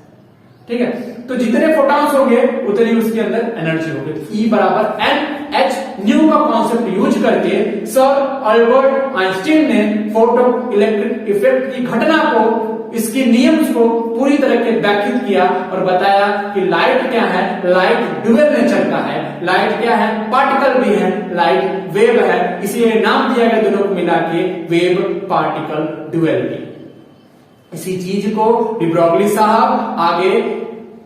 ठीक है, तो जितने फोटॉन्स होंगे उतनी उसके अंदर एनर्जी होगी। तो E बराबर NH/ν का कॉन्सेप्ट यूज करके सर अल्बर्ट आइंस्टीन ने फोटो इलेक्ट्रिक इफेक्ट की घटना को, इसके नियम को पूरी तरह से व्याख्यात किया और बताया कि लाइट क्या है, लाइट ड्यूअल नेचर का है, लाइट क्या है, पार्टिकल भी है, लाइट वेव है, इसीलिए नाम दिया गया दोनों को मिला के वेव पार्टिकल ड्यूअलिटी। इसी चीज को डी ब्रोगली साहब आगे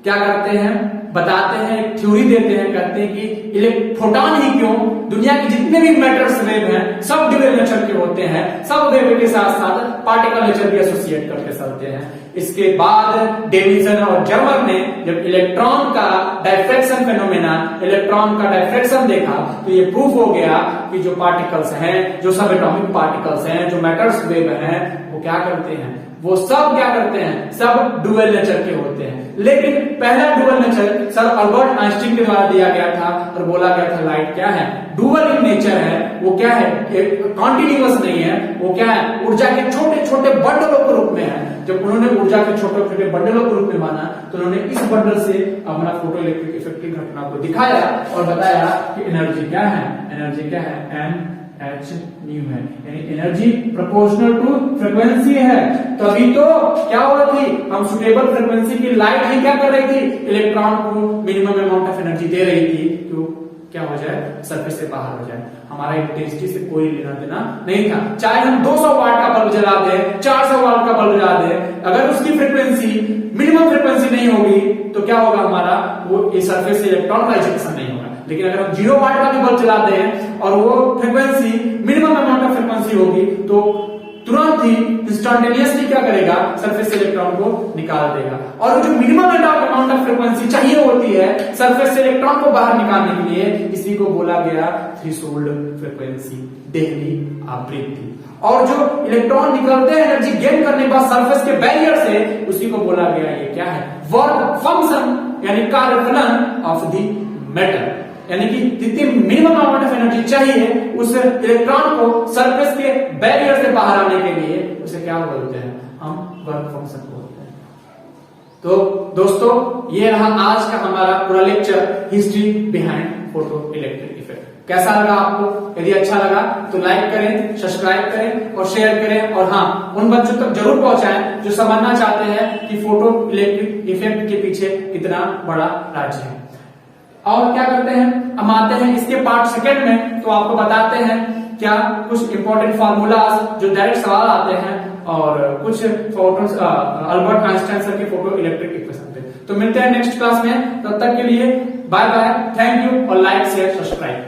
क्या करते हैं, बताते हैं, एक थ्योरी देते हैं, कहते हैं कि फोटॉन ही क्यों, दुनिया के जितने भी मैटर्स वेव हैं सब ड्यूअल नेचर के होते हैं, सब वेव के साथ साथ पार्टिकल नेचर भी एसोसिएट करके चलते हैं। इसके बाद डेविसन और जर्मर ने जब इलेक्ट्रॉन का डायफ्रैक्शन फेनोमेना, इलेक्ट्रॉन का डायफ्रैक्शन देखा तो ये प्रूफ हो गया कि जो पार्टिकल्स हैं, जो सब एटॉमिक पार्टिकल्स हैं, जो मैटर्स वेव हैं, वो क्या करते हैं, वो सब क्या करते हैं, सब ड्यूअल नेचर के होते हैं। लेकिन पहला dual nature sir Albert Einstein के द्वारा दिया गया था और बोला गया था लाइट क्या है, ड्यूअल इन नेचर है, वो क्या है, कॉन्टिन्यूअस नहीं है, वो क्या है, ऊर्जा के छोटे छोटे बंडलों के रूप में है। जब उन्होंने ऊर्जा के छोटे छोटे बंडलों के रूप में माना तो उन्होंने इस बंडल से अपना फोटो इलेक्ट्रिक इफेक्ट की घटना को दिखाया और बताया कि एनर्जी क्या है, NH/ν है, यानी एनर्जी प्रोपोर्शनल टू फ्रीक्वेंसी है। तभी तो क्या हो रही थी, हम सुटेबल फ्रीक्वेंसी की लाइट ही क्या कर रही थी, इलेक्ट्रॉन को मिनिमम अमाउंट ऑफ एनर्जी दे रही थी, तो क्या हो जाए, सरफेस से बाहर हो जाए। हमारा इंटेंसिटी से कोई लेना देना नहीं था, चाहे हम 200 वाट का बल्ब जला दें, 400 वाट का बल्ब जला दें, अगर उसकी फ्रीक्वेंसी मिनिमम फ्रीक्वेंसी नहीं होगी तो क्या होगा, हमारा वो ये सरफेस से इलेक्ट्रॉन का इजेक्शन नहीं होगा। लेकिन अगर हम 0 वाट का भी बल्ब चला दें और वो frequency minimum amount of frequency होगी तो तुरंत ही इंस्टेंटेनियसली क्या करेगा, सरफेस से इलेक्ट्रॉन को निकाल देगा। और जो मिनिमम अमाउंट ऑफ फ्रीक्वेंसी चाहिए होती है सरफेस से इलेक्ट्रॉन को बाहर निकालने के लिए, इसी को बोला गया थ्रेशोल्ड फ्रीक्वेंसी, देहली आवृत्ति। और जो इलेक्ट्रॉन निकलते हैं एनर्जी गेन करने के बाद सरफेस के बैरियर से, उसी को बोला गया ये क्या है, वर्क फंक्शन, यानी कार्यफलन ऑफ द मेटल, यानी कि जितनी मिनिमम अमाउंट ऑफ एनर्जी चाहिए उस इलेक्ट्रॉन को सरफेस के बैरियर से बाहर आने के लिए, उसे क्या बोलते हैं, हम वर्क फंक्शन बोलते हैं। तो दोस्तों ये रहा आज का हमारा पूरा lecture, history behind photoelectric effect. कैसा लगा आपको? यदि अच्छा लगा तो लाइक करें, सब्सक्राइब करें और शेयर करें, और हाँ, उन बच्चों तक जरूर पहुंचाएं जो समझना चाहते हैं कि फोटो इलेक्ट्रिक इफेक्ट के पीछे कितना बड़ा राज्य है। और क्या करते हैं, हम आते हैं इसके पार्ट सेकंड में, तो आपको बताते हैं क्या कुछ इंपॉर्टेंट फार्मूलाज जो डायरेक्ट सवाल आते हैं और कुछ फोटो अल्बर्ट आइंस्टाइन सर के फोटो इलेक्ट्रिक इक्वेशन पे। तो मिलते हैं नेक्स्ट क्लास में, तब तक के लिए बाय बाय, थैंक यू और लाइक शेयर सब्सक्राइब।